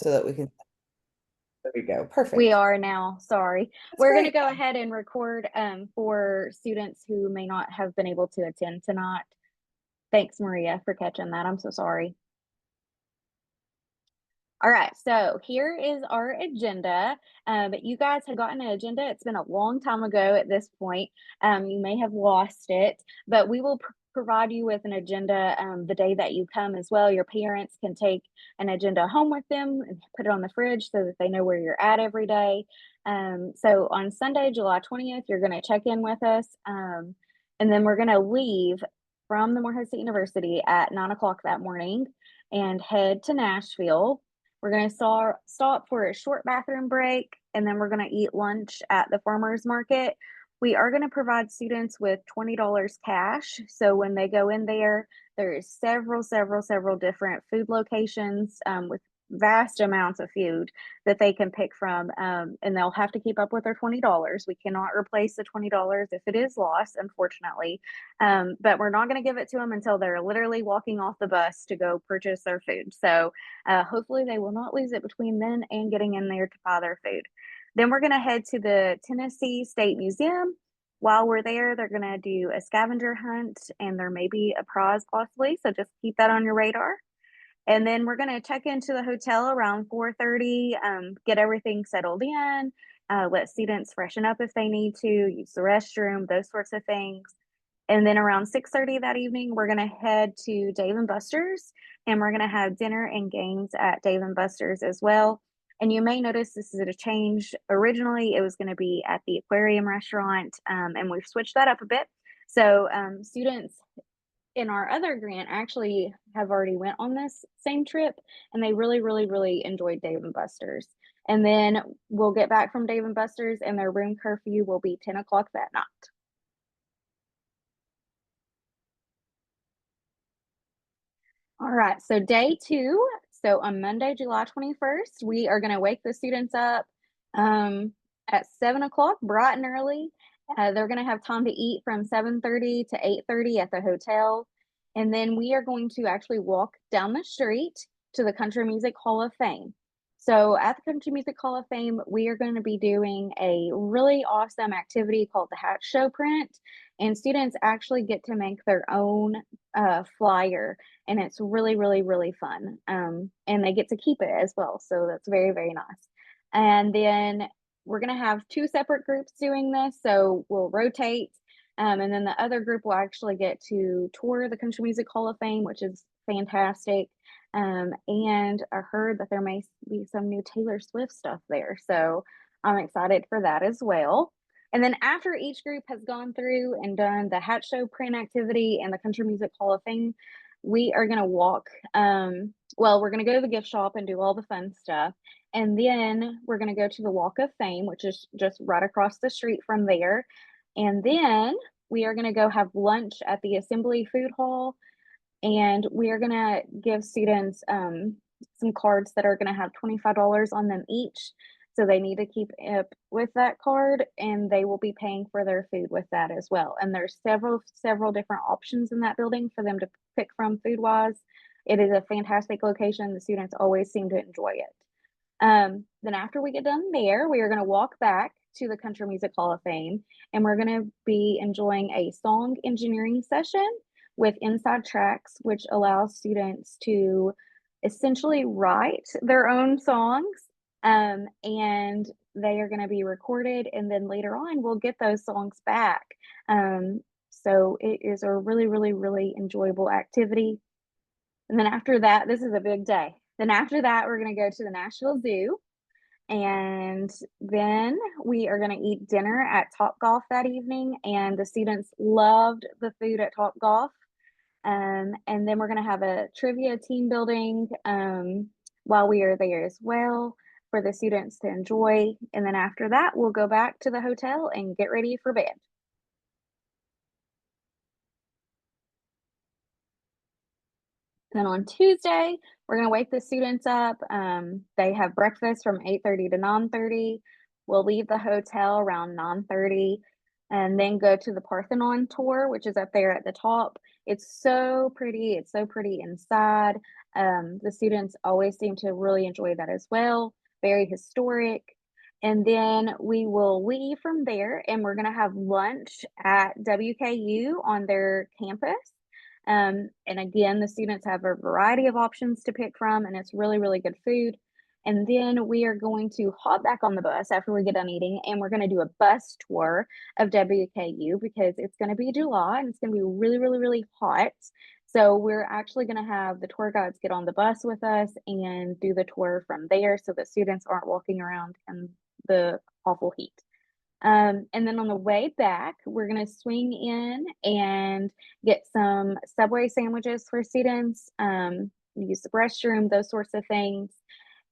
so that we can, there we go. Perfect. We are now, sorry. That's We're gonna great. go ahead and record for students who may not have been able to attend tonight. Thanks, Maria, for catching that. I'm so sorry. All right, so here is our agenda. You guys had gotten an agenda. It's been a long time ago at this point. You may have lost it, but we will provide you with an agenda the day that you come as well. Your parents can take an agenda home with them and put it on the fridge so that they know where you're at every day. So on Sunday, July 20th, you're going to check in with us, and then we're going to leave from the Morehead State University at 9 o'clock that morning and head to Nashville. We're going to stop for a short bathroom break, and then we're going to eat lunch at the farmer's market. We are going to provide students with $20 cash. So when they go in there, there's several different food locations with vast amounts of food that they can pick from, and they'll have to keep up with their $20. We cannot replace the $20 if it is lost, unfortunately, but we're not going to give it to them until they're literally walking off the bus to go purchase their food. So hopefully they will not lose it between then and getting in there to buy their food. Then we're going to head to the Tennessee State Museum. While we're there, they're going to do a scavenger hunt, and there may be a prize possibly, so just keep that on your radar. And then we're going to check into the hotel around 4:30, get everything settled in, let students freshen up if they need to, use the restroom, those sorts of things. And then around 6:30 that evening, we're going to head to Dave & Buster's, and we're going to have dinner and games at Dave & Buster's as well. And you may notice this is a change. Originally, it was going to be at the aquarium restaurant, and we've switched that up a bit. So students in our other grant actually have already went on this same trip, and they really enjoyed Dave & Buster's. And then we'll get back from Dave & Buster's, and their room curfew will be 10 o'clock that night. All right, so day two. So on Monday, July 21st, we are going to wake the students up at 7 o'clock, bright and early. They're going to have time to eat from 7:30 to 8:30 at the hotel. And then we are going to actually walk down the street to the Country Music Hall of Fame. So at the Country Music Hall of Fame, we are going to be doing a really awesome activity called the Hat Show Print. And students actually get to make their own flyer, and it's really fun. And they get to keep it as well, so that's very nice. And then we're going to have two separate groups doing this, so we'll rotate, and then the other group will actually get to tour the Country Music Hall of Fame, which is fantastic. And I heard that there may be some new Taylor Swift stuff there, so I'm excited for that as well. And then after each group has gone through and done the Hat Show Print activity and the Country Music Hall of Fame, we are going to walk. Well, we're going to go to the gift shop and do all the fun stuff. And then we're going to go to the Walk of Fame, which is just right across the street from there. And then we are going to go have lunch at the Assembly Food Hall. And we are going to give students some cards that are going to have $25 on them each. So they need to keep up with that card, and they will be paying for their food with that as well. And there's several different options in that building for them to pick from food wise. It is a fantastic location. The students always seem to enjoy it. Then after we get done there, we are going to walk back to the Country Music Hall of Fame, and we're going to be enjoying a song engineering session with Inside Tracks, which allows students to essentially write their own songs, and they are going to be recorded, and then later on we'll get those songs back. So it is a really enjoyable activity. And then after that, this is a big day. Then after that, we're going to go to the Nashville Zoo, and then we are going to eat dinner at Top Golf that evening, and the students loved the food at Top Golf. And then we're going to have a trivia team building while we are there as well for the students to enjoy. And then after that, we'll go back to the hotel and get ready for bed. Then on Tuesday, we're going to wake the students up. They have breakfast from 8:30 to 9:30. We'll leave the hotel around 9:30. and then go to the Parthenon tour, which is up there at the top. It's so pretty. It's so pretty inside. The students always seem to really enjoy that as well. Very historic. And then we will leave from there and we're going to have lunch at WKU on their campus. And again, the students have a variety of options to pick from, and it's really, really good food. And then we are going to hop back on the bus after we get done eating, and we're going to do a bus tour of WKU because it's going to be July and it's going to be really, really, really hot. So we're actually going to have the tour guides get on the bus with us and do the tour from there so that students aren't walking around in the awful heat. And then on the way back, we're going to swing in and get some Subway sandwiches for students, use the restroom, those sorts of things,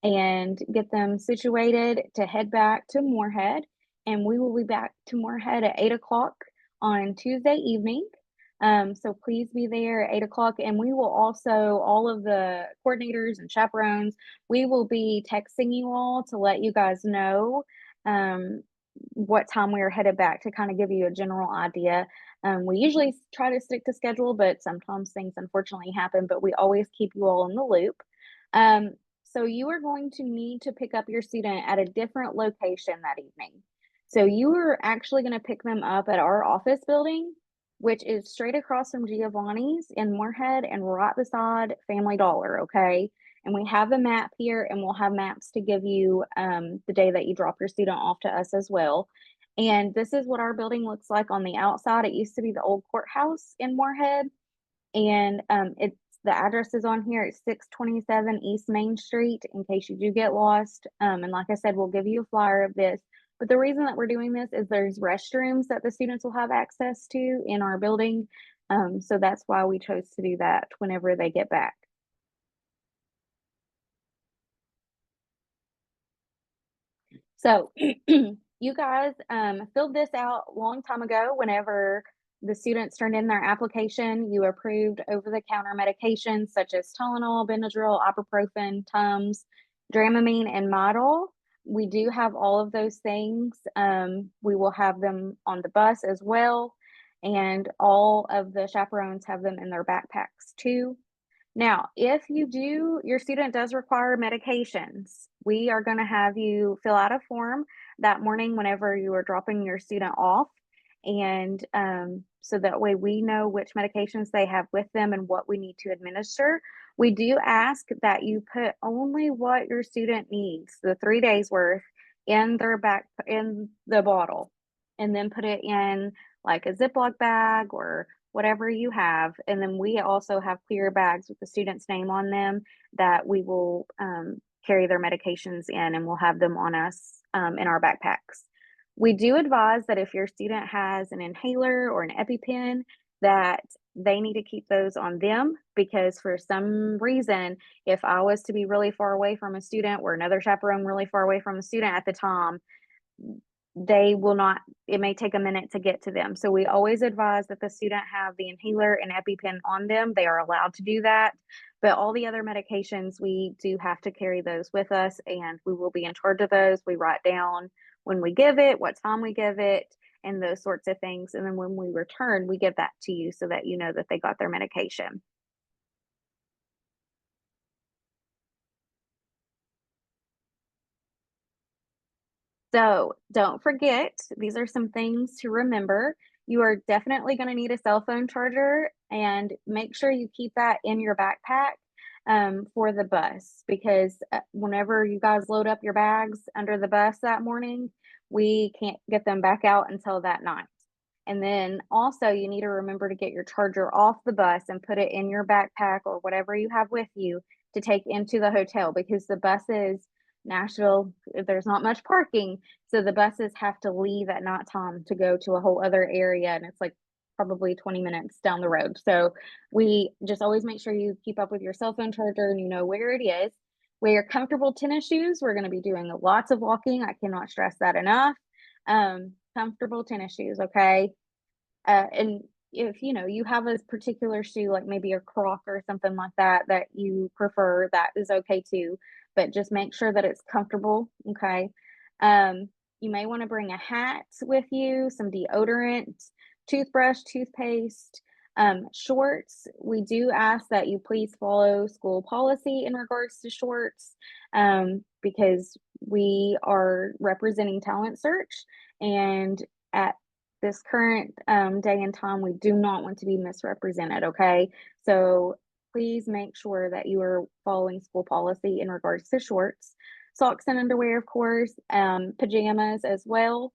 and get them situated to head back to Moorhead. And we will be back to Moorhead at 8 o'clock on Tuesday evening. So please be there at 8 o'clock. And we will also, all of the coordinators and chaperones, we will be texting you all to let you guys know what time we are headed back to kind of give you a general idea. We usually try to stick to schedule, but sometimes things unfortunately happen, but we always keep you all in the loop. So you are going to need to pick up your student at a different location that evening. So you are actually going to pick them up at our office building, which is straight across from Giovanni's in Moorhead and right beside Family Dollar, okay? And we have a map here, and we'll have maps to give you the day that you drop your student off to us as well. And this is what our building looks like on the outside. It used to be the old courthouse in Moorhead, and it's the address is on here. It's 627 East Main Street in case you do get lost. And like I said, we'll give you a flyer of this. But the reason that we're doing this is there's restrooms that the students will have access to in our building. So that's why we chose to do that whenever they get back. So you guys filled this out a long time ago whenever the students turned in their application. You approved over-the-counter medications such as Tylenol, Benadryl, ibuprofen, Tums, Dramamine, and Midol. We do have all of those things. We will have them on the bus as well, and all of the chaperones have them in their backpacks too. Now, if your student does require medications, we are going to have you fill out a form that morning whenever you are dropping your student off. And so that way we know which medications they have with them and what we need to administer. We do ask that you put only what your student needs, the 3 days worth, in the bottle, and then put it in like a Ziploc bag or whatever you have. And then we also have clear bags with the student's name on them that we will carry their medications in, and we'll have them on us in our backpacks. We do advise that if your student has an inhaler or an EpiPen, that they need to keep those on them, because for some reason, if I was to be really far away from a student or another chaperone really far away from a student at the time, they will not, it may take a minute to get to them. So we always advise that the student have the inhaler and EpiPen on them. They are allowed to do that. But all the other medications, we do have to carry those with us, and we will be in charge of those. We write down when we give it, what time we give it, and those sorts of things. And then when we return, we give that to you so that you know that they got their medication. So don't forget, these are some things to remember. You are definitely going to need a cell phone charger, and make sure you keep that in your backpack for the bus, because whenever you guys load up your bags under the bus that morning, we can't get them back out until that night. And then also, you need to remember to get your charger off the bus and put it in your backpack or whatever you have with you to take into the hotel, because the buses, Nashville, there's not much parking. So the buses have to leave at nighttime to go to a whole other area. And it's like probably 20 minutes down the road. So we just always make sure you keep up with your cell phone charger and you know where it is. Wear comfortable tennis shoes. We're going to be doing lots of walking. I cannot stress that enough. Comfortable tennis shoes, okay? And if you have a particular shoe, like maybe a Croc or something like that that you prefer, that is okay too. But just make sure that it's comfortable, okay? You may want to bring a hat with you, some deodorant, toothbrush, toothpaste, shorts. We do ask that you please follow school policy in regards to shorts, because we are representing talent search. And at this current day and time, we do not want to be misrepresented. Okay. So please make sure that you are following school policy in regards to shorts, socks and underwear, of course, pajamas as well.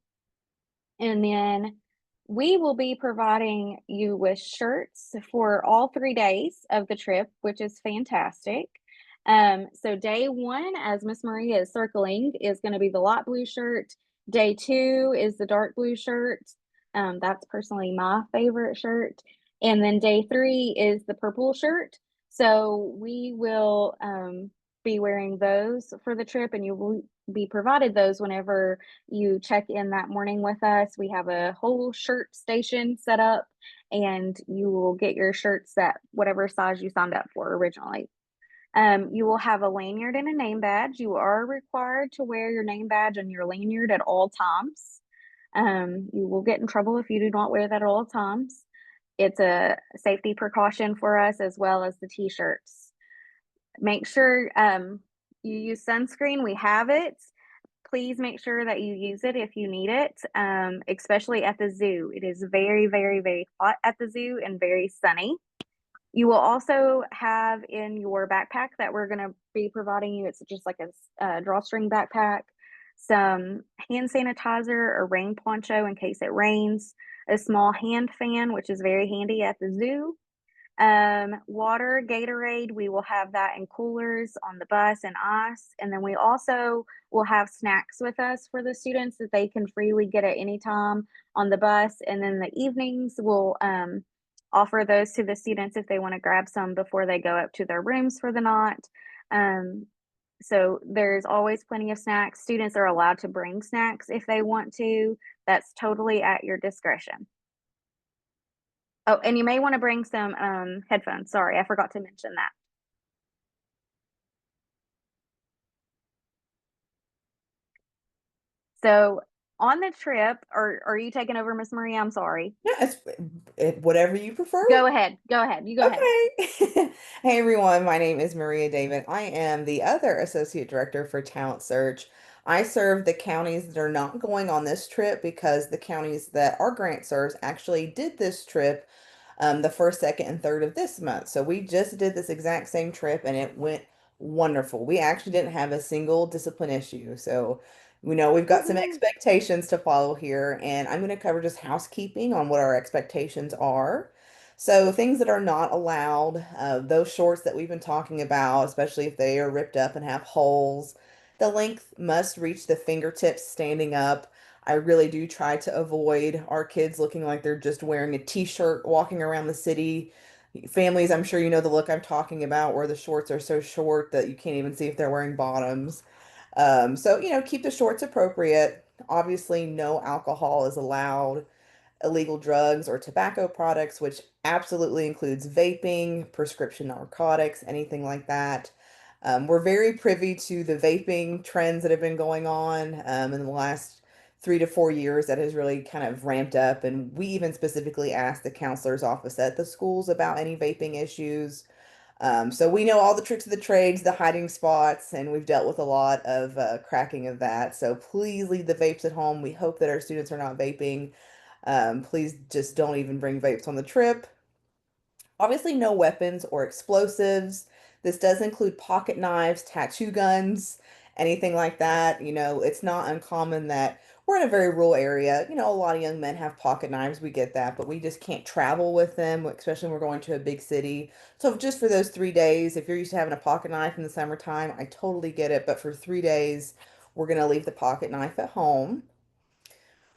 And then we will be providing you with shirts for all 3 days of the trip, which is fantastic. So day one, as Miss Maria is circling, is going to be the light blue shirt. Day two is the dark blue shirt. That's personally my favorite shirt. And then day three is the purple shirt. So we will be wearing those for the trip, and you will be provided those whenever you check in that morning with us. We have a whole shirt station set up, and you will get your shirts that whatever size you signed up for originally. You will have a lanyard and a name badge. You are required to wear your name badge and your lanyard at all times. You will get in trouble if you do not wear that at all times. It's a safety precaution for us, as well as the t-shirts. Make sure you use sunscreen. We have it. Please make sure that you use it if you need it, especially at the zoo. It is very, very, very hot at the zoo and very sunny. You will also have in your backpack that we're going to be providing you, it's just like a drawstring backpack, some hand sanitizer, a rain poncho in case it rains, a small hand fan, which is very handy at the zoo. Water, Gatorade, we will have that in coolers on the bus and ice. And then we also will have snacks with us for the students that they can freely get at any time on the bus. And then the evenings we'll offer those to the students if they want to grab some before they go up to their rooms for the night. Um, so there's always plenty of snacks. Students are allowed to bring snacks if they want to. That's totally at your discretion. Oh, and you may want to bring some headphones. Sorry, I forgot to mention that. So on the trip, or are you taking over, Miss Marie? I'm sorry. Yeah, whatever you prefer. Go ahead. Go ahead. You go ahead. Okay. Hey everyone, my name is Maria David. I am the other Associate Director for Talent Search. I serve the counties that are not going on this trip because the counties that our grant serves actually did this trip the first, second, and third of this month. So we just did this exact same trip and it went wonderful. We actually didn't have a single discipline issue. So we know we've got some Woohoo. expectations to follow here, and I'm going to cover just housekeeping on what our expectations are. So things that are not allowed, those shorts that we've been talking about, especially if they are ripped up and have holes, the length must reach the fingertips standing up. I really do try to avoid our kids looking like they're just wearing a t-shirt walking around the city. Families, I'm sure you know the look I'm talking about, where the shorts are so short that you can't even see if they're wearing bottoms. So, keep the shorts appropriate. Obviously, no alcohol is allowed, illegal drugs or tobacco products, which absolutely includes vaping, prescription narcotics, anything like that. We're very privy to the vaping trends that have been going on in the last 3 to 4 years that has really kind of ramped up. And we even specifically asked the counselor's office at the schools about any vaping issues. So we know all the tricks of the trades, the hiding spots, and we've dealt with a lot of cracking of that. So please leave the vapes at home. We hope that our students are not vaping. Please just don't even bring vapes on the trip. Obviously, no weapons or explosives. This does include pocket knives, tattoo guns, anything like that. It's not uncommon that we're in a very rural area. A lot of young men have pocket knives. We get that, but we just can't travel with them, especially when we're going to a big city. So just for those 3 days, if you're used to having a pocket knife in the summertime, I totally get it. But for 3 days, we're going to leave the pocket knife at home.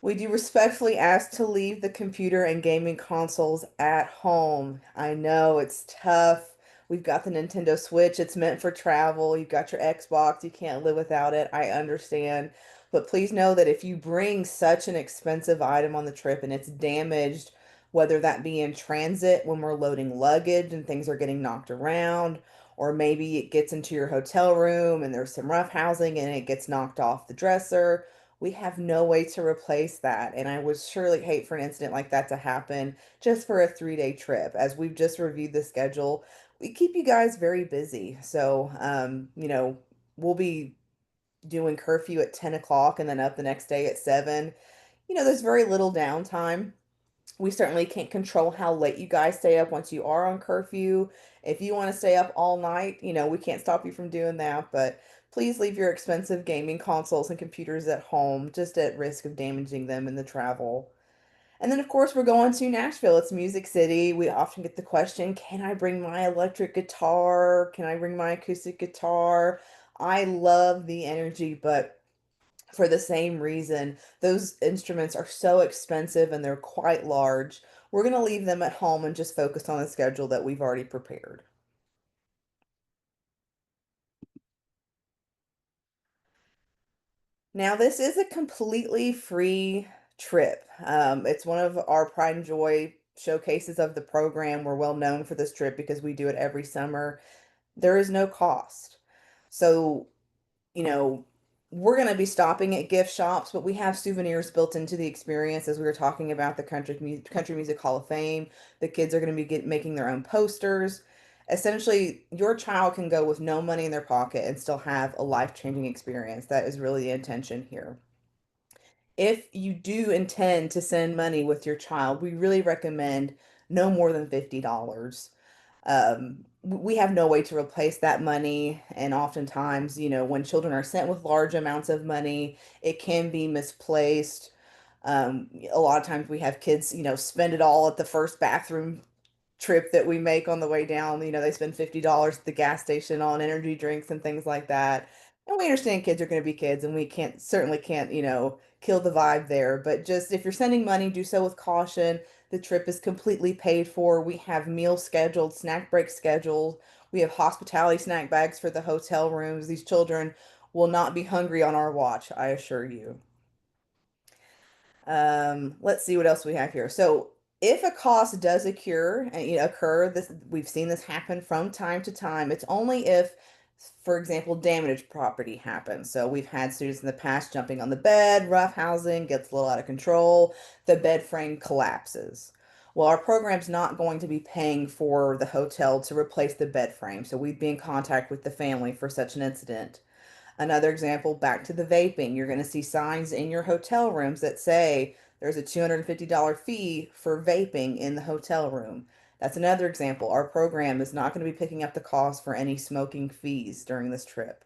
We do respectfully ask to leave the computer and gaming consoles at home. I know it's tough. We've got the Nintendo Switch. It's meant for travel. You've got your Xbox. You can't live without it. I understand. But please know that if you bring such an expensive item on the trip and it's damaged, whether that be in transit when we're loading luggage and things are getting knocked around, or maybe it gets into your hotel room and there's some rough housing and it gets knocked off the dresser, We have no way to replace that. And I would surely hate for an incident like that to happen just for a 3-day trip. As we've just reviewed the schedule, we keep you guys very busy. So, we'll be doing curfew at 10 o'clock and then up the next day at 7. There's very little downtime. We certainly can't control how late you guys stay up once you are on curfew. If you want to stay up all night, we can't stop you from doing that, but please leave your expensive gaming consoles and computers at home, just at risk of damaging them in the travel. And then, of course, we're going to Nashville. It's Music City. We often get the question, can I bring my electric guitar? Can I bring my acoustic guitar? I love the energy, but for the same reason, those instruments are so expensive and they're quite large. We're going to leave them at home and just focus on the schedule that we've already prepared. Now, this is a completely free trip. It's one of our pride and joy showcases of the program. We're well known for this trip because we do it every summer. There is no cost. So you know, we're going to be stopping at gift shops, but we have souvenirs built into the experience as we were talking about the Country Music Hall of Fame. The kids are going to be making their own posters. Essentially, your child can go with no money in their pocket and still have a life-changing experience. That is really the intention here. If you do intend to send money with your child, we really recommend no more than $50. We have no way to replace that money. And oftentimes, when children are sent with large amounts of money, it can be misplaced. A lot of times we have kids, spend it all at the first bathroom trip that we make on the way down. They spend $50 at the gas station on energy drinks and things like that. And we understand kids are going to be kids and we certainly can't, kill the vibe there. But just if you're sending money, do so with caution. The trip is completely paid for. We have meal scheduled, snack break scheduled. We have hospitality snack bags for the hotel rooms. These children will not be hungry on our watch, I assure you. Let's see what else we have here. So, if a cost does occur, this we've seen this happen from time to time. It's only if, for example, damaged property happens. So we've had students in the past jumping on the bed, rough housing gets a little out of control, the bed frame collapses. Well, our program's not going to be paying for the hotel to replace the bed frame, so we'd be in contact with the family for such an incident. Another example, back to the vaping. You're going to see signs in your hotel rooms that say there's a $250 fee for vaping in the hotel room. That's another example. Our program is not going to be picking up the cost for any smoking fees during this trip.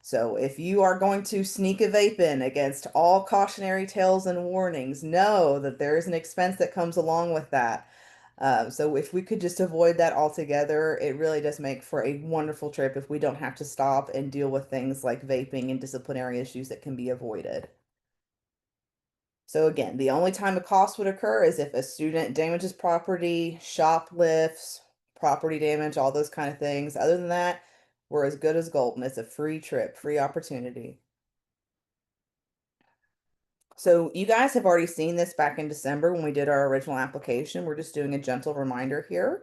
So if you are going to sneak a vape in against all cautionary tales and warnings, know that there is an expense that comes along with that. So if we could just avoid that altogether, it really does make for a wonderful trip if we don't have to stop and deal with things like vaping and disciplinary issues that can be avoided. So again, the only time a cost would occur is if a student damages property, shoplifts, property damage, all those kind of things. Other than that, we're as good as golden. It's a free trip, free opportunity. So you guys have already seen this back in December when we did our original application. We're just doing a gentle reminder here.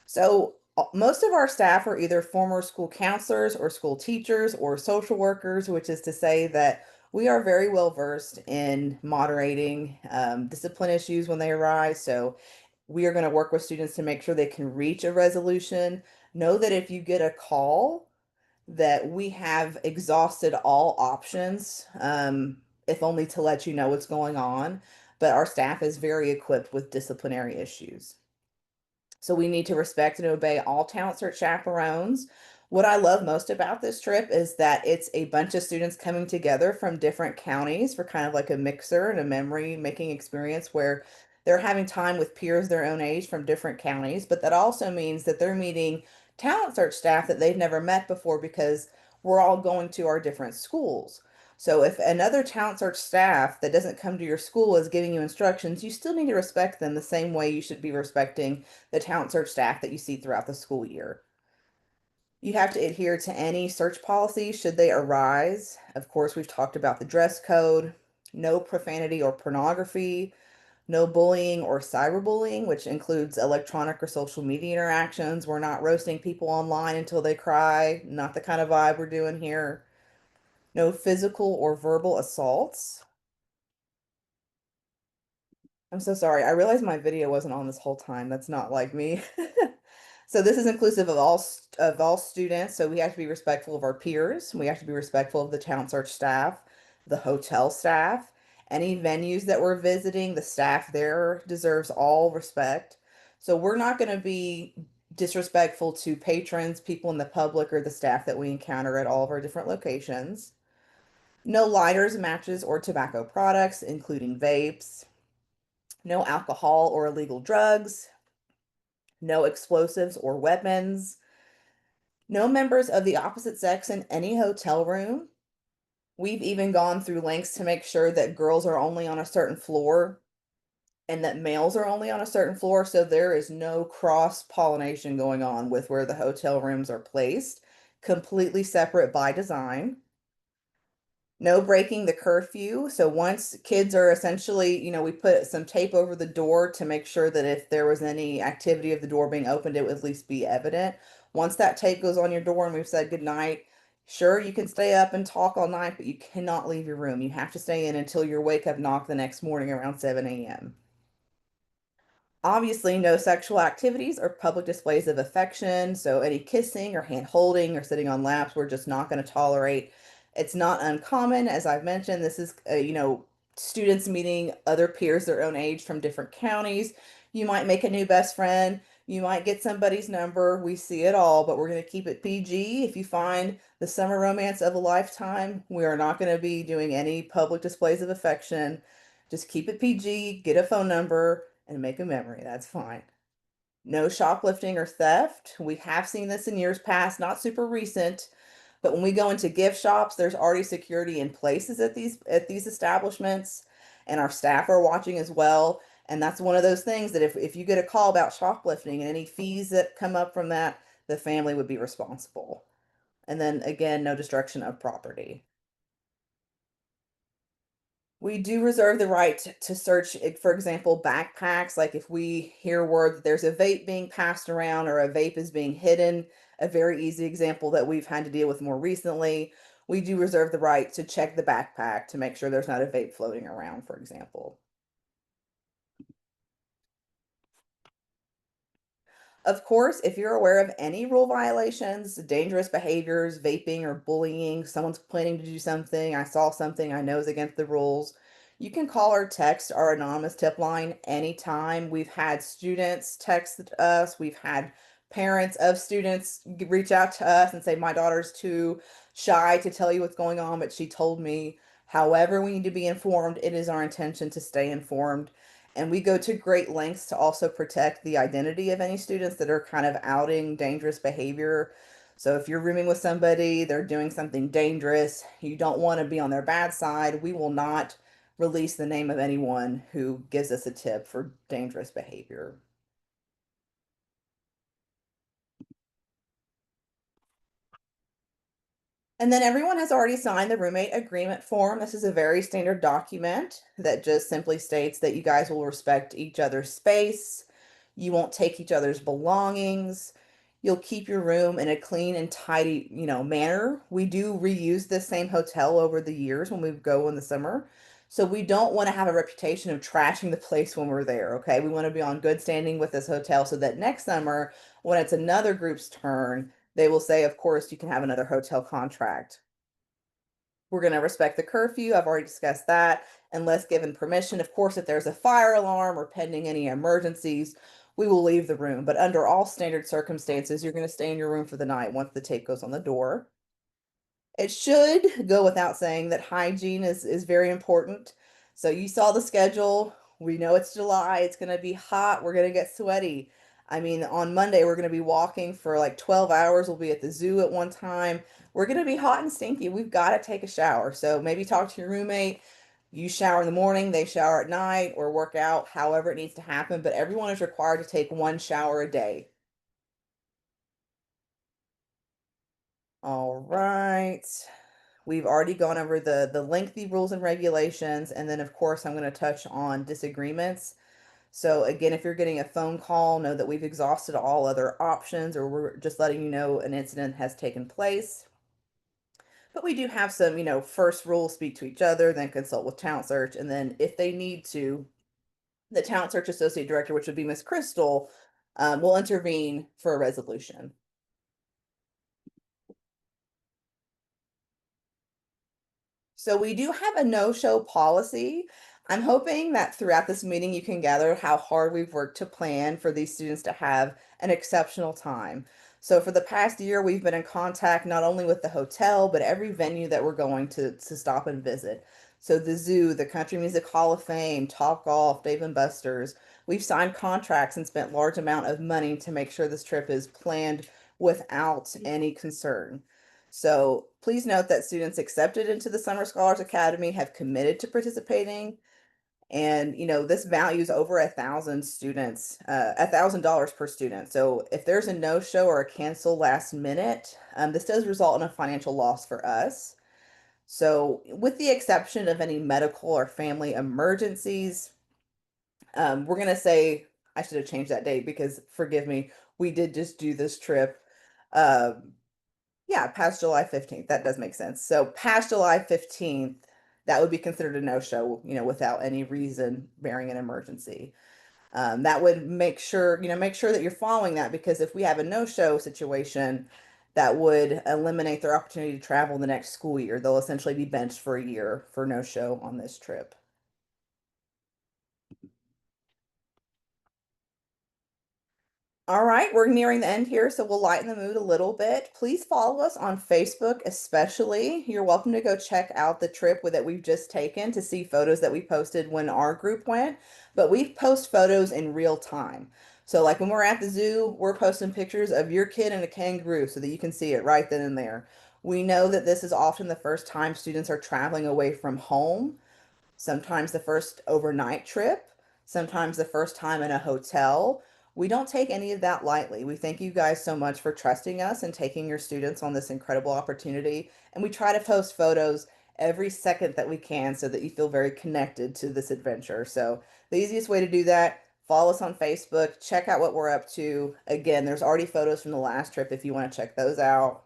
So most of our staff are either former school counselors or school teachers or social workers, which is to say that we are very well versed in moderating discipline issues when they arise. So we are going to work with students to make sure they can reach a resolution. Know that if you get a call, that we have exhausted all options, if only to let you know what's going on. But our staff is very equipped with disciplinary issues. So we need to respect and obey all talent search chaperones. What I love most about this trip is that it's a bunch of students coming together from different counties for kind of like a mixer and a memory making experience where they're having time with peers their own age from different counties. But that also means that they're meeting talent search staff that they've never met before because we're all going to our different schools. So if another talent search staff that doesn't come to your school is giving you instructions, you still need to respect them the same way you should be respecting the talent search staff that you see throughout the school year. You have to adhere to any search policy should they arise. Of course, we've talked about the dress code, no profanity or pornography, no bullying or cyberbullying, which includes electronic or social media interactions. We're not roasting people online until they cry, not the kind of vibe we're doing here. No physical or verbal assaults. I'm so sorry. I realized my video wasn't on this whole time. That's not like me. So this is inclusive of all students. So we have to be respectful of our peers. We have to be respectful of the town search staff, the hotel staff, any venues that we're visiting. The staff there deserves all respect. So we're not going to be disrespectful to patrons, people in the public, or the staff that we encounter at all of our different locations. No lighters, matches, or tobacco products, including vapes. No alcohol or illegal drugs, no explosives or weapons, no members of the opposite sex in any hotel room. We've even gone through lengths to make sure that girls are only on a certain floor and that males are only on a certain floor, so there is no cross-pollination going on with where the hotel rooms are placed, completely separate by design. No breaking the curfew. So once kids are essentially, we put some tape over the door to make sure that if there was any activity of the door being opened, it would at least be evident. Once that tape goes on your door and we've said good night, sure, you can stay up and talk all night, but you cannot leave your room. You have to stay in until your wake up knock the next morning around 7 a.m. Obviously, no sexual activities or public displays of affection. So, any kissing or hand holding or sitting on laps, we're just not going to tolerate. It's not uncommon, as I've mentioned. This is, students meeting other peers their own age from different counties. You might make a new best friend. You might get somebody's number. We see it all, but we're going to keep it PG. If you find the summer romance of a lifetime, we are not going to be doing any public displays of affection. Just keep it PG, get a phone number, and make a memory. That's fine. No shoplifting or theft. We have seen this in years past, not super recent, but when we go into gift shops, there's already security in places at these establishments, and our staff are watching as well. And that's one of those things that if you get a call about shoplifting and any fees that come up from that, the family would be responsible. And then again, no destruction of property. We do reserve the right to search, for example, backpacks. Like if we hear word that there's a vape being passed around or a vape is being hidden, a very easy example that we've had to deal with more recently, we do reserve the right to check the backpack to make sure there's not a vape floating around, for example. Of course, if you're aware of any rule violations, dangerous behaviors, vaping or bullying, someone's planning to do something, I saw something I know is against the rules, you can call or text our anonymous tip line anytime. We've had students text us, we've had parents of students reach out to us and say, my daughter's too shy to tell you what's going on, but she told me. However, we need to be informed. It is our intention to stay informed. And we go to great lengths to also protect the identity of any students that are kind of outing dangerous behavior. So if you're rooming with somebody, they're doing something dangerous, you don't want to be on their bad side, we will not release the name of anyone who gives us a tip for dangerous behavior. And then everyone has already signed the roommate agreement form. This is a very standard document that just simply states that you guys will respect each other's space. You won't take each other's belongings. You'll keep your room in a clean and tidy, manner. We do reuse this same hotel over the years when we go in the summer. So we don't want to have a reputation of trashing the place when we're there, okay? We want to be on good standing with this hotel so that next summer, when it's another group's turn, they will say, of course, you can have another hotel contract. We're going to respect the curfew. I've already discussed that, unless given permission. Of course, if there's a fire alarm or pending any emergencies, we will leave the room. But under all standard circumstances, you're going to stay in your room for the night once the tape goes on the door. It should go without saying that hygiene is very important. So you saw the schedule. We know it's July. It's going to be hot. We're going to get sweaty. I mean, on Monday, we're going to be walking for like 12 hours. We'll be at the zoo at one time. We're going to be hot and stinky. We've got to take a shower. So maybe talk to your roommate. You shower in the morning, they shower at night, or work out, however it needs to happen. But everyone is required to take one shower a day. All right. We've already gone over the lengthy rules and regulations, and then of course I'm going to touch on disagreements. So again, if you're getting a phone call, know that we've exhausted all other options, or we're just letting you know an incident has taken place. But we do have some, first rules speak to each other, then consult with talent search, and then if they need to, the talent search associate director, which would be Miss Crystal, will intervene for a resolution. So we do have a no-show policy. I'm hoping that throughout this meeting you can gather how hard we've worked to plan for these students to have an exceptional time. So for the past year, we've been in contact not only with the hotel, but every venue that we're going to stop and visit. So the zoo, the Country Music Hall of Fame, Top Golf, Dave and Buster's. We've signed contracts and spent large amount of money to make sure this trip is planned without any concern. So please note that students accepted into the Summer Scholars Academy have committed to participating. And this values over 1,000 students, $1,000 per student. So if there's a no-show or a cancel last minute, this does result in a financial loss for us. So with the exception of any medical or family emergencies, we're gonna say I should have changed that date because forgive me, we did just do this trip. Um, yeah, past July 15th. That does make sense. So past July 15th, that would be considered a no-show, without any reason bearing an emergency. That would make sure that you're following that because if we have a no-show situation, that would eliminate their opportunity to travel the next school year. They'll essentially be benched for a year for no-show on this trip. All right, we're nearing the end here, so we'll lighten the mood a little bit. Please follow us on Facebook, especially. You're welcome to go check out the trip that we've just taken to see photos that we posted when our group went. But we post photos in real time. So, like when we're at the zoo, we're posting pictures of your kid and a kangaroo so that you can see it right then and there. We know that this is often the first time students are traveling away from home, sometimes the first overnight trip, sometimes the first time in a hotel. We don't take any of that lightly. We thank you guys so much for trusting us and taking your students on this incredible opportunity. And we try to post photos every second that we can so that you feel very connected to this adventure. So, the easiest way to do that, follow us on Facebook, check out what we're up to. Again, there's already photos from the last trip if you want to check those out.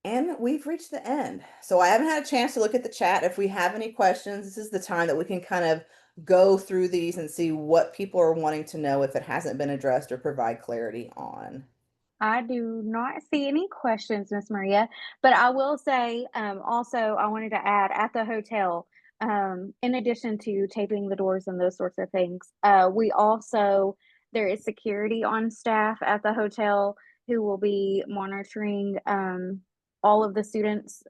And we've reached the end. So I haven't had a chance to look at the chat. If we have any questions, this is the time that we can kind of go through these and see what people are wanting to know if it hasn't been addressed or provide clarity on. I do not see any questions, Miss Maria, but I will say, also, I wanted to add at the hotel, in addition to taping the doors and those sorts of things, we also there is security on staff at the hotel who will be monitoring, all of the students'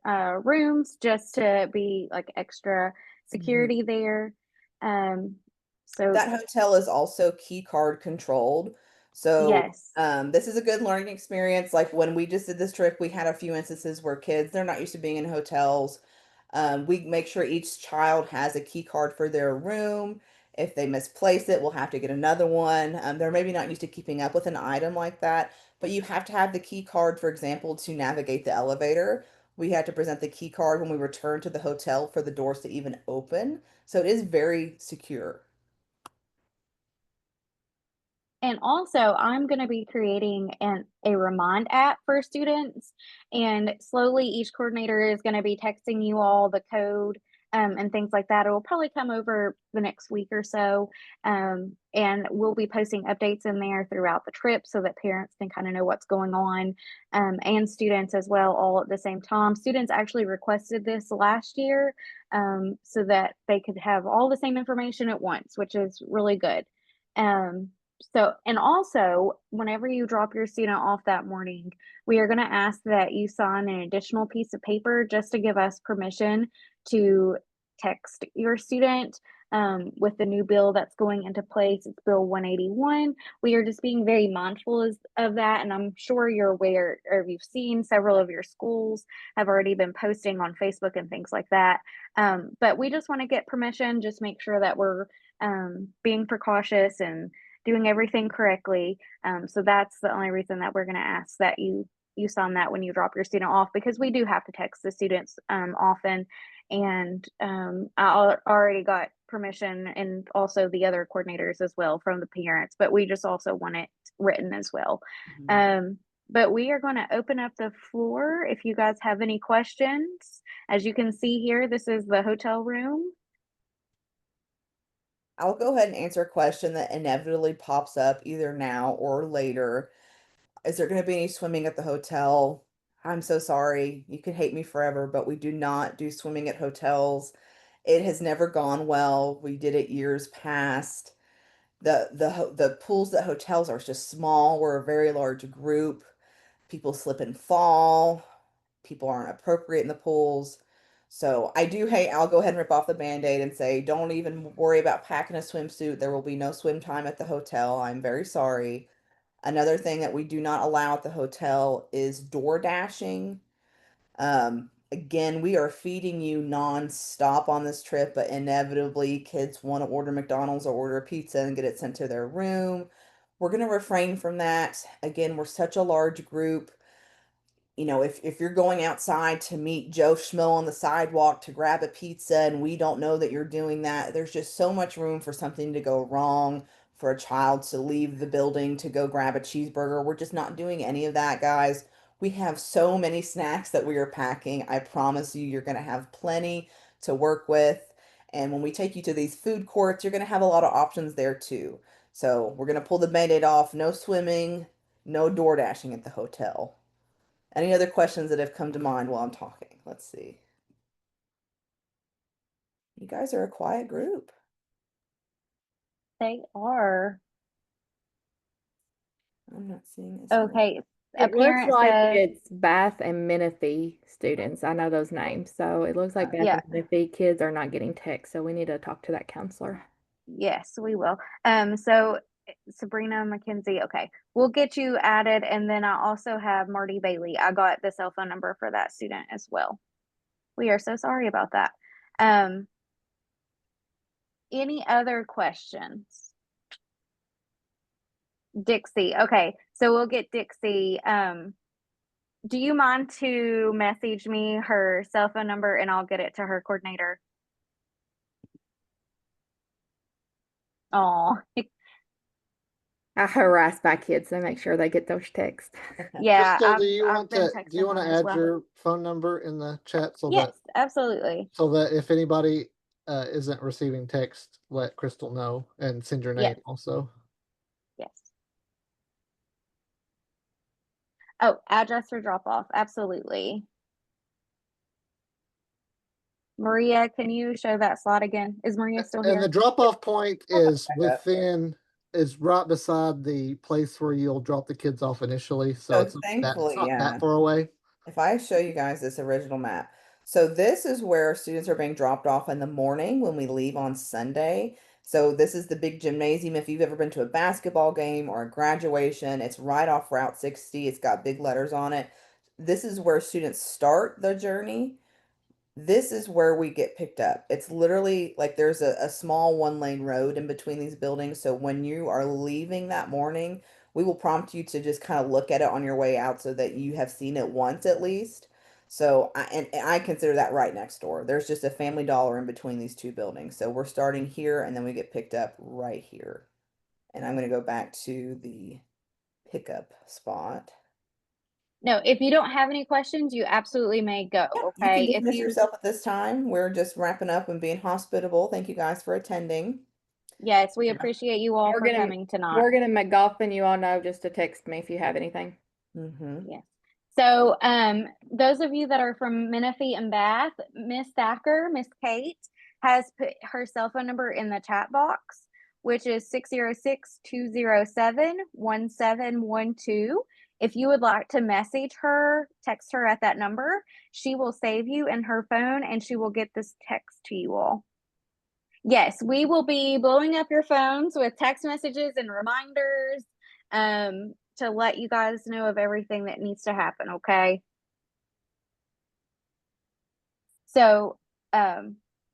rooms just to be like extra Mhm. security there. Um, so That hotel is also key card controlled. So, yes. this is a good learning experience. Like when we just did this trip, we had a few instances where kids, they're not used to being in hotels. We make sure each child has a key card for their room. If they misplace it, we'll have to get another one. They're maybe not used to keeping up with an item like that, but you have to have the key card, for example, to navigate the elevator. We had to present the key card when we return to the hotel for the doors to even open. So it is very secure. And also, I'm gonna be creating a remind app for students, and slowly each coordinator is gonna be texting you all the code, and things like that. It will probably come over the next week or so, and we'll be posting updates in there throughout the trip so that parents can kinda know what's going on, and students as well, all at the same time. Students actually requested this last year, so that they could have all the same information at once, which is really good. Um, and also, whenever you drop your student off that morning, we are going to ask that you sign an additional piece of paper just to give us permission to text your student with the new bill that's going into place. It's Bill 181. We are just being very mindful of that. And I'm sure you're aware or you've seen several of your schools have already been posting on Facebook and things like that. But we just want to get permission, just make sure that we're being precautious and doing everything correctly. So that's the only reason that we're going to ask that you sign that when you drop your student off because we do have to text the students often. And already got permission and also the other coordinators as well from the parents, but we just also want it written as well. Mhm. Um, But we are going to open up the floor if you guys have any questions. As you can see here, this is the hotel room. I'll go ahead and answer a question that inevitably pops up either now or later. Is there going to be any swimming at the hotel? I'm so sorry. You can hate me forever, but we do not do swimming at hotels. It has never gone well. We did it years past. The pools at hotels are just small. We're a very large group. People slip and fall. People aren't appropriate in the pools. So I do hate, I'll go ahead and rip off the band-aid and say, don't even worry about packing a swimsuit. There will be no swim time at the hotel. I'm very sorry. Another thing that we do not allow at the hotel is door dashing. Again, we are feeding you non-stop on this trip, but inevitably kids want to order McDonald's or order a pizza and get it sent to their room. We're going to refrain from that. Again, we're such a large group. If you're going outside to meet Joe Schmo on the sidewalk to grab a pizza and we don't know that you're doing that, there's just so much room for something to go wrong, for a child to leave the building to go grab a cheeseburger. We're just not doing any of that, guys. We have so many snacks that we are packing. I promise you, you're going to have plenty to work with. And when we take you to these food courts, you're going to have a lot of options there too. So we're going to pull the band-aid off. No swimming, no door dashing at the hotel. Any other questions that have come to mind while I'm talking? Let's see. You guys are a quiet group. They are. I'm not seeing as many. Okay. A It looks parent like says, it's Bath and Menifee students. I know those names. So it looks like Bath yeah, and Menifee kids are not getting text. So we need to talk to that counselor. yes, we will. So Sabrina McKenzie, okay, we'll get you added. And then I also have Marty Bailey. I got the cell phone number for that student as well. We are so sorry about that. Um, any other questions? Dixie. Okay, so we'll get Dixie. Do you mind to message me her cell phone number and I'll get it to her coordinator? Oh, I harass my kids to make sure they get those texts. yeah, Crystal, I've been do you texting want to her as add well. your phone number in the chat Yes, absolutely. so that if anybody isn't receiving text, let Crystal know and send your name Yes, also. yes. Oh, address for drop off. Absolutely. Maria, can you show that slide again? Is Maria still And the here? drop off point is Back up. is right beside the place where you'll drop the kids off initially. So So it's thankfully, not yeah. that far away. If I show you guys this original map, so this is where students are being dropped off in the morning when we leave on Sunday. So this is the big gymnasium. If you've ever been to a basketball game or a graduation, it's right off Route 60. It's got big letters on it. This is where students start the journey. This is where we get picked up. It's literally like there's a small one-lane road in between these buildings. So when you are leaving that morning, we will prompt you to just kind of look at it on your way out so that you have seen it once at least. So and I consider that right next door. There's just a Family Dollar in between these two buildings. So we're starting here and then we get picked up right here. And I'm going to go back to the pickup spot. No, if you don't have any questions, you absolutely may go. Yeah, you can Okay. If dismiss you, yourself at this time. We're just wrapping up and being hospitable. Thank you guys for attending. yes, we Yeah. appreciate you all We're for gonna coming tonight. we're gonna McGoffin you all know just to text me if you have anything. Mm-hmm. Yes. So, those of you that are from Menifee and Bath, Miss Thacker, Miss Kate, has put her cell phone number in the chat box, which is 606-207-1712. If you would like to message her, text her at that number, she will save you in her phone and she will get this text to you all. Yes, we will be blowing up your phones with text messages and reminders to let you guys know of everything that needs to happen, okay? So,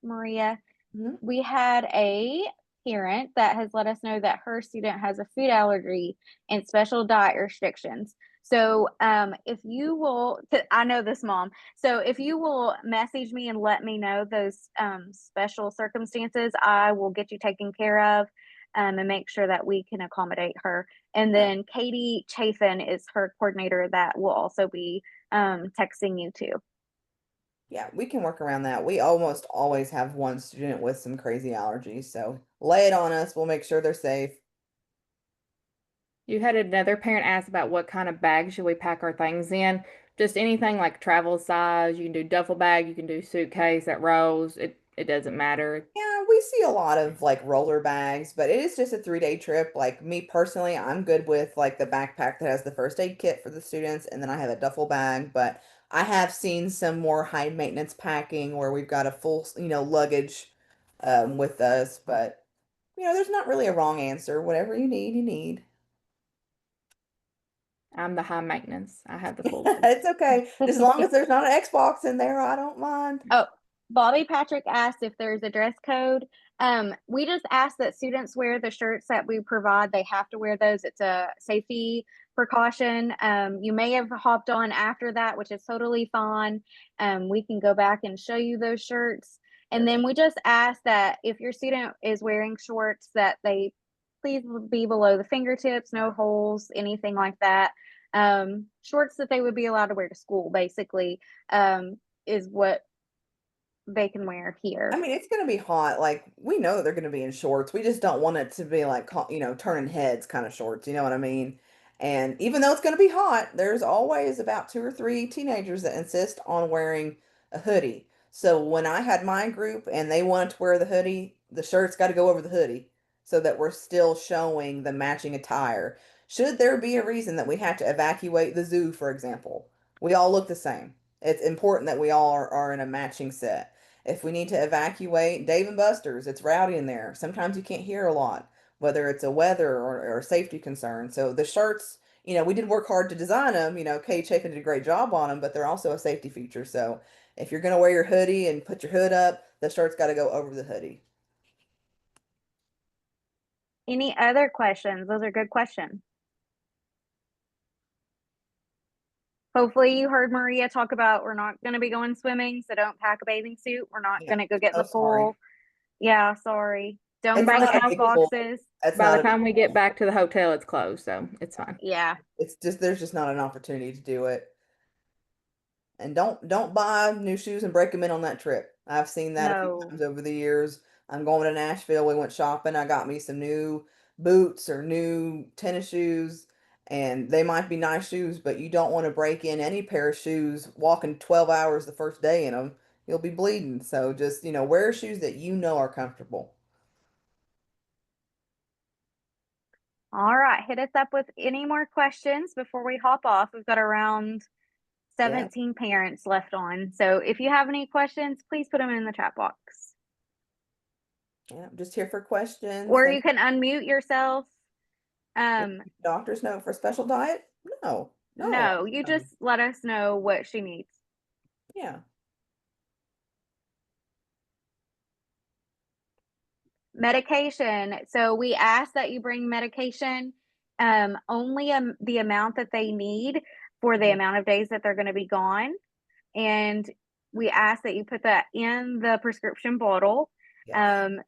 Maria, Mm-hmm. we had a parent that has let us know that her student has a food allergy and special diet restrictions. So, if you will, I know this mom. So, if you will message me and let me know those special circumstances, I will get you taken care of. and make sure that we can accommodate her. And then Katie Chafin is her coordinator that will also be texting you too. Yeah, we can work around that. We almost always have one student with some crazy allergies, so lay it on us. We'll make sure they're safe. You had another parent ask about what kind of bag should we pack our things in. Just anything like travel size. You can do duffel bag, you can do suitcase that rolls. It doesn't matter. Yeah, we see a lot of like roller bags, but it is just a 3-day trip. Like me personally, I'm good with like the backpack that has the first aid kit for the students, and then I have a duffel bag. But I have seen some more high maintenance packing where we've got a full, luggage with us. But there's not really a wrong answer. Whatever you need, you need. I'm the high maintenance. I have the full bag. It's okay. As long as there's not an Xbox in there, I don't mind. Oh, Bobby Patrick asked if there's a dress code. We just ask that students wear the shirts that we provide. They have to wear those. It's a safety precaution. You may have hopped on after that, which is totally fine. We can go back and show you those shirts. And then we just ask that if your student is wearing shorts, that they please be below the fingertips, no holes, anything like that. Shorts that they would be allowed to wear to school, basically, is what they can wear I here. mean, it's gonna be hot. Like we know they're gonna be in shorts. We just don't want it to be like turning heads kind of shorts. You know what I mean? And even though it's gonna be hot, there's always about 2 or 3 teenagers that insist on wearing a hoodie. So when I had my group and they wanted to wear the hoodie, the shirt's got to go over the hoodie so that we're still showing the matching attire. Should there be a reason that we have to evacuate the zoo, for example, we all look the same. It's important that we all are in a matching set. If we need to evacuate Dave and Buster's, it's rowdy in there. Sometimes you can't hear a lot, whether it's a weather or a safety concern. So the shirts, we did work hard to design them. Kay Chapin did a great job on them, but they're also a safety feature. So if you're going to wear your hoodie and put your hood up, the shirt's got to go over the hoodie. Any other questions? Those are good questions. Hopefully you heard Maria talk about we're not going to be going swimming, so don't pack a bathing suit. We're not Yeah, going to go get in so the sorry. pool. Yeah, sorry. Don't It's By bring the not a time ice big pool. boxes. That's by not the a big time we get pool. back to the hotel, it's closed, so it's fine. Yeah. It's just there's just not an opportunity to do it. And don't buy new shoes and break them in on that trip. I've seen that a few No. times over the years. I'm going to Nashville. We went shopping. I got me some new boots or new tennis shoes, and they might be nice shoes, but you don't want to break in any pair of shoes walking 12 hours the first day in them. You'll be bleeding. So just, wear shoes that you know are comfortable. All right. Hit us up with any more questions before we hop off. We've got around Yeah. 17 parents left on. So if you have any questions, please put them in the chat box. Yeah. I'm just here for questions. Or Thank you can unmute yourself. you. Doctor's note for special diet? No. No. No, you No. just let us know what she needs. Yeah. Medication. So we ask that you bring medication, only the amount that they need for the Mhm. amount of days that they're going to be gone. And we ask that you put that in the prescription bottle, Yes. um,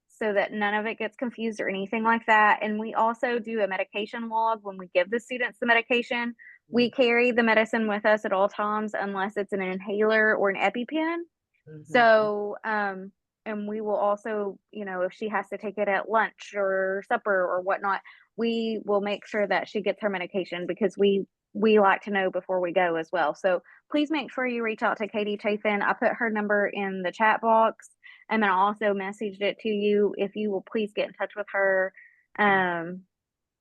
so that none of it gets confused or anything like that. And we also do a medication log when we give the students the medication. We carry the medicine with us at all times unless it's an inhaler or an EpiPen. Mhm. So, and we will also, if she has to take it at lunch or supper or whatnot, we will make sure that she gets her medication because we like to know before we go as well. So please make sure you reach out to Katie Chafin. I put her number in the chat box and then I also messaged it to you. If you will please get in touch with her,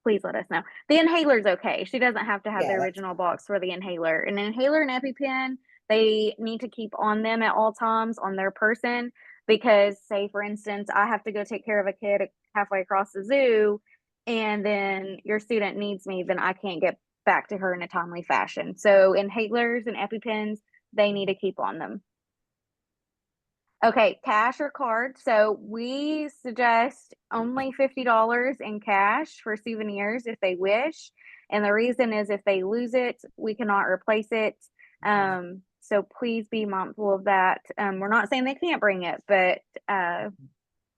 please let us know. The inhaler's okay. She doesn't have to have the Yeah, that's original box for the inhaler. An inhaler and EpiPen, they need to keep on them at all times on their person because, say, for instance, I have to go take care of a kid halfway across the zoo, and then your student needs me, then I can't get back to her in a timely fashion. So inhalers and EpiPens, they need to keep on them. Okay, cash or card. So we suggest only $50 in cash for souvenirs if they wish. And the reason is if they lose it, we cannot replace it. So please be mindful of that. We're not saying they can't bring it, but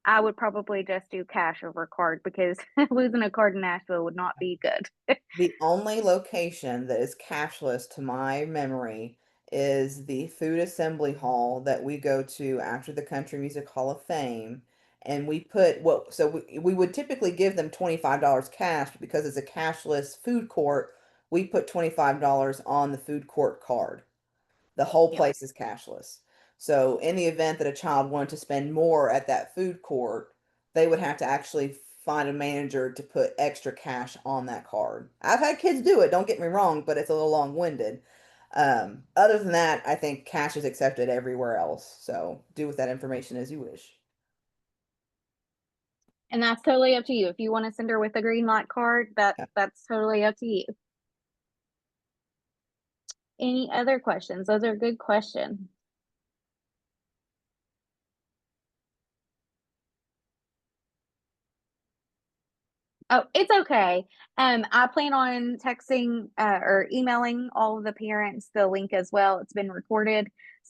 I would probably just do cash over card because losing a card in Nashville would not be good. The only location that is cashless to my memory is the food assembly hall that we go to after the Country Music Hall of Fame. And we put what, so we would typically give them $25 cash, but because it's a cashless food court, we put $25 on the food court card. The whole Yep. place is cashless. So in the event that a child wanted to spend more at that food court, they would have to actually find a manager to put extra cash on that card. I've had kids do it, don't get me wrong, but it's a little long-winded. Other than that, I think cash is accepted everywhere else. So do with that information as you wish. And that's totally up to you. If you want to send her with a green light card, Yeah. that's totally up to you. Any other questions? Those are good questions. Oh, it's okay. I plan on texting or emailing all of the parents the link as well. It's been recorded. So